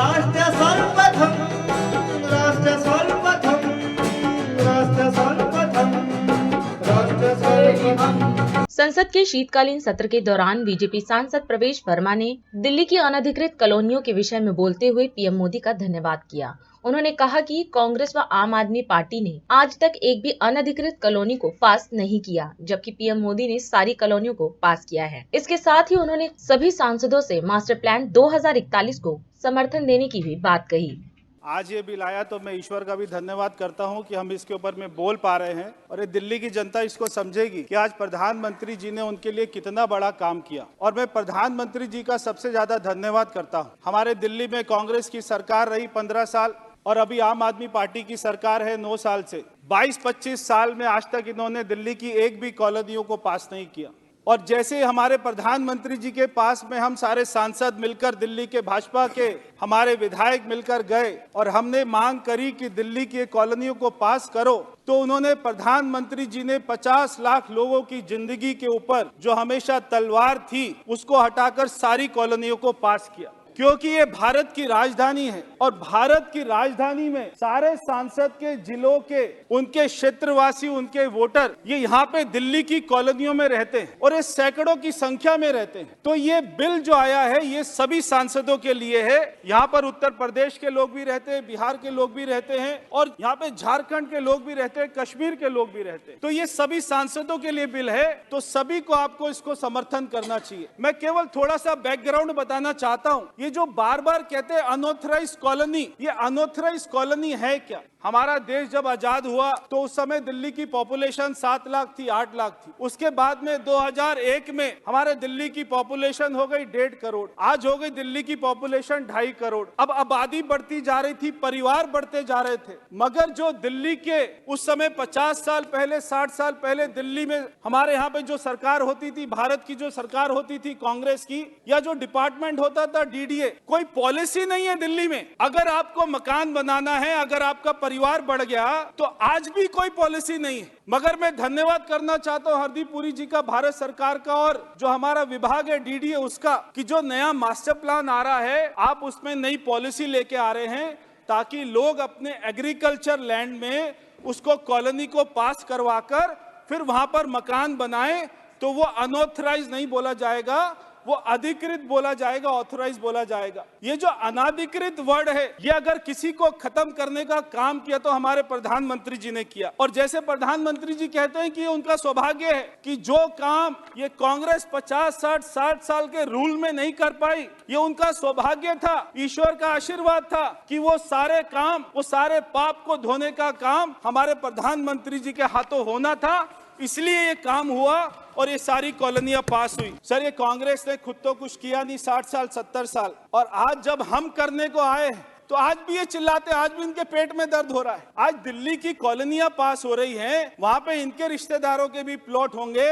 राष्ट्र सर्वप्रथम, राष्ट्र सर्वप्रथम, राष्ट्र सर्वप्रथम, राष्ट्र सर्वप्रथम। संसद के शीतकालीन सत्र के दौरान बीजेपी सांसद प्रवेश वर्मा ने दिल्ली की अनधिकृत कॉलोनियों के विषय में बोलते हुए पीएम मोदी का धन्यवाद किया। उन्होंने कहा कि कांग्रेस व आम आदमी पार्टी ने आज तक एक भी अनधिकृत कॉलोनी को पास नहीं किया, जबकि पीएम मोदी ने सारी कॉलोनियों को पास किया है। इसके साथ ही उन्होंने सभी सांसदों से मास्टर प्लान 2041 को समर्थन देने की भी बात कही। आज ये बिल आया तो मैं ईश्वर का भी धन्यवाद करता हूं कि हम इसके ऊपर में बोल पा रहे हैं और ये दिल्ली की जनता इसको समझेगी कि आज प्रधानमंत्री जी ने उनके लिए कितना बड़ा काम किया। और मैं प्रधानमंत्री जी का सबसे ज्यादा धन्यवाद करता हूं। हमारे दिल्ली में कांग्रेस की सरकार रही 15 साल और अभी आम आदमी पार्टी की सरकार है 9 साल से। 22-25 साल में आज तक इन्होंने दिल्ली की एक भी कॉलोनियों को पास नहीं किया। और जैसे हमारे प्रधानमंत्री जी के पास में हम सारे सांसद मिलकर, दिल्ली के भाजपा के हमारे विधायक मिलकर गए और हमने मांग करी कि दिल्ली की कॉलोनियों को पास करो, तो उन्होंने, प्रधानमंत्री जी ने 50 लाख लोगों की जिंदगी के ऊपर जो हमेशा तलवार थी उसको हटाकर सारी कॉलोनियों को पास किया। क्योंकि ये भारत की राजधानी है और भारत की राजधानी में सारे सांसद के जिलों के, उनके क्षेत्रवासी, उनके वोटर ये यहाँ पे दिल्ली की कॉलोनियों में रहते हैं और ये सैकड़ों की संख्या में रहते हैं। तो ये बिल जो आया है ये सभी सांसदों के लिए है। यहाँ पर उत्तर प्रदेश के लोग भी रहते हैं, बिहार के लोग भी रहते हैं और यहाँ पे झारखंड के लोग भी रहते हैं, कश्मीर के लोग भी रहते हैं। तो ये सभी सांसदों के लिए बिल है, तो सभी को आपको इसको समर्थन करना चाहिए। मैं केवल थोड़ा सा बैकग्राउंड बताना चाहता हूँ। ये जो बार बार कहते हैं अनऑथराइज्ड कॉलोनी, ये अनऑथराइज्ड कॉलोनी है क्या? हमारा देश जब आजाद हुआ तो उस समय दिल्ली की पॉपुलेशन 7 लाख थी, 8 लाख थी। उसके बाद में 2001 में हमारे दिल्ली की पॉपुलेशन हो गई 1.5 करोड़। आज हो गई दिल्ली की पॉपुलेशन 2.5 करोड़। अब आबादी बढ़ती जा रही थी, परिवार बढ़ते जा रहे थे, मगर जो दिल्ली के उस समय 50 साल पहले, 60 साल पहले दिल्ली में हमारे यहाँ पे जो सरकार होती थी, भारत की जो सरकार होती थी कांग्रेस की, या जो डिपार्टमेंट होता था डीडीए, कोई पॉलिसी नहीं है दिल्ली में। अगर आपको मकान बनाना है, अगर आपका परिवार बढ़ गया तो आज भी कोई पॉलिसी नहीं है। मगर मैं धन्यवाद करना चाहता हूं हरदीप पुरी जी का, भारत सरकार का, और जो हमारा विभाग है डीडीए उसका, कि जो नया मास्टर प्लान आ रहा है आप उसमें नई पॉलिसी लेके आ रहे हैं ताकि लोग अपने एग्रीकल्चर लैंड में उसको कॉलोनी को पास करवाकर फिर वहां पर मकान बनाएं। तो वो अनऑथराइज नहीं बोला जाएगा, वो अधिकृत बोला जाएगा, ऑथराइज बोला जाएगा। ये जो अनाधिकृत वर्ड है, ये अगर किसी को खत्म करने का काम किया तो हमारे प्रधानमंत्री जी ने किया। और जैसे प्रधानमंत्री जी कहते हैं कि ये उनका सौभाग्य है कि जो काम ये कांग्रेस 50, 60 साल के रूल में नहीं कर पाई, ये उनका सौभाग्य था, ईश्वर का आशीर्वाद था कि वो सारे काम, वो सारे पाप को धोने का काम हमारे प्रधानमंत्री जी के हाथों होना था, इसलिए ये काम हुआ और ये सारी कॉलोनियां पास हुई। सर, ये कांग्रेस ने खुद तो कुछ किया नहीं 60 साल 70 साल, और आज जब हम करने को आए तो आज भी ये चिल्लाते, आज भी इनके पेट में दर्द हो रहा है। आज दिल्ली की कॉलोनियां पास हो रही हैं, वहां पे इनके रिश्तेदारों के भी प्लॉट होंगे,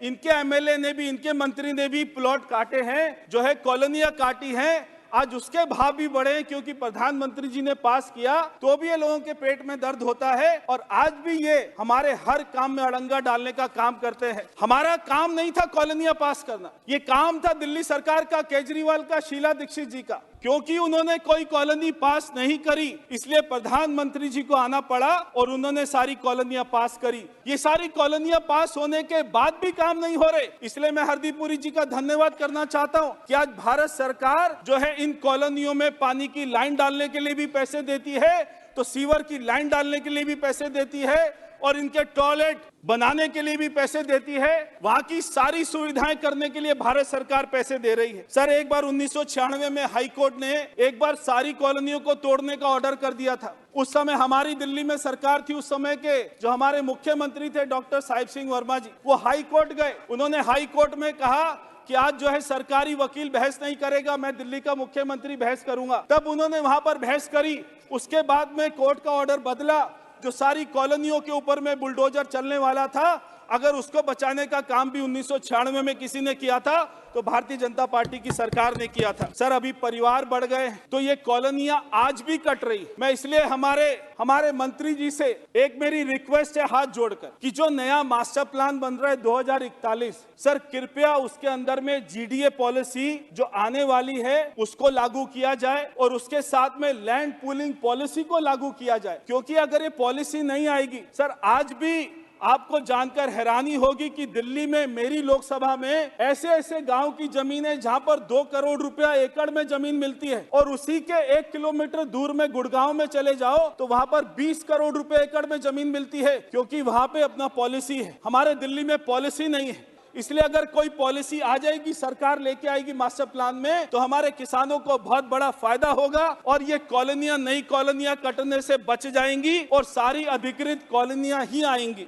इनके एमएलए ने भी, इनके मंत्री ने भी प्लॉट काटे हैं, जो है कॉलोनियां काटी हैं। आज उसके भाव भी बढ़े क्योंकि प्रधानमंत्री जी ने पास किया, तो भी ये लोगों के पेट में दर्द होता है और आज भी ये हमारे हर काम में अड़ंगा डालने का काम करते हैं। हमारा काम नहीं था कॉलोनियां पास करना, ये काम था दिल्ली सरकार का, केजरीवाल का, शीला दीक्षित जी का। क्योंकि उन्होंने कोई कॉलोनी पास नहीं करी, इसलिए प्रधानमंत्री जी को आना पड़ा और उन्होंने सारी कॉलोनियां पास करी। ये सारी कॉलोनियां पास होने के बाद भी काम नहीं हो रहे, इसलिए मैं हरदीप पुरी जी का धन्यवाद करना चाहता हूं कि आज भारत सरकार जो है इन कॉलोनियों में पानी की लाइन डालने के लिए भी पैसे देती है, तो सीवर की लाइन डालने के लिए भी पैसे देती है और इनके टॉयलेट बनाने के लिए भी पैसे देती है। वहां की सारी सुविधाएं करने के लिए भारत सरकार पैसे दे रही है। सर, एक बार 1996 में हाई कोर्ट ने एक बार सारी कॉलोनियों को तोड़ने का ऑर्डर कर दिया था। उस समय हमारी दिल्ली में सरकार थी, उस समय के जो हमारे मुख्यमंत्री थे डॉक्टर साहिब सिंह वर्मा जी, वो हाई कोर्ट गए। उन्होंने हाई कोर्ट में कहा कि आज जो है सरकारी वकील बहस नहीं करेगा, मैं दिल्ली का मुख्यमंत्री बहस करूंगा। तब उन्होंने वहां पर बहस करी, उसके बाद में कोर्ट का ऑर्डर बदला, जो सारी कॉलोनियों के ऊपर में बुलडोजर चलने वाला था अगर उसको बचाने का काम भी 1996 में किसी ने किया था तो भारतीय जनता पार्टी की सरकार ने किया था। सर, अभी परिवार बढ़ गए तो ये कॉलोनियां आज भी कट रही। मैं इसलिए हमारे मंत्री जी से एक मेरी रिक्वेस्ट है हाथ जोड़कर कि जो नया मास्टर प्लान बन रहा है 2041, सर कृपया उसके अंदर में जीडीए पॉलिसी जो आने वाली है उसको लागू किया जाए और उसके साथ में लैंड पूलिंग पॉलिसी को लागू किया जाए। क्योंकि अगर ये पॉलिसी नहीं आएगी सर, आज भी आपको जानकर हैरानी होगी कि दिल्ली में मेरी लोकसभा में ऐसे गांव की जमीन है जहां पर 2 करोड़ रुपया एकड़ में जमीन मिलती है और उसी के 1 किलोमीटर दूर में गुड़गांव में चले जाओ तो वहां पर 20 करोड़ रुपए एकड़ में जमीन मिलती है, क्योंकि वहां पे अपना पॉलिसी है। हमारे दिल्ली में पॉलिसी नहीं है। इसलिए अगर कोई पॉलिसी आ जाएगी, सरकार लेके आएगी मास्टर प्लान में, तो हमारे किसानों को बहुत बड़ा फायदा होगा और ये कॉलोनियां, नई कॉलोनियां कटने से बच जाएंगी और सारी अधिकृत कॉलोनियां ही आएंगी।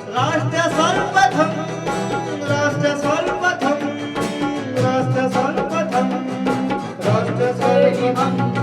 राष्ट्र सर्वप्रथम, राष्ट्र सर्वप्रथम, राष्ट्र सर्वप्रथम, राष्ट्र सर्वप्रथम।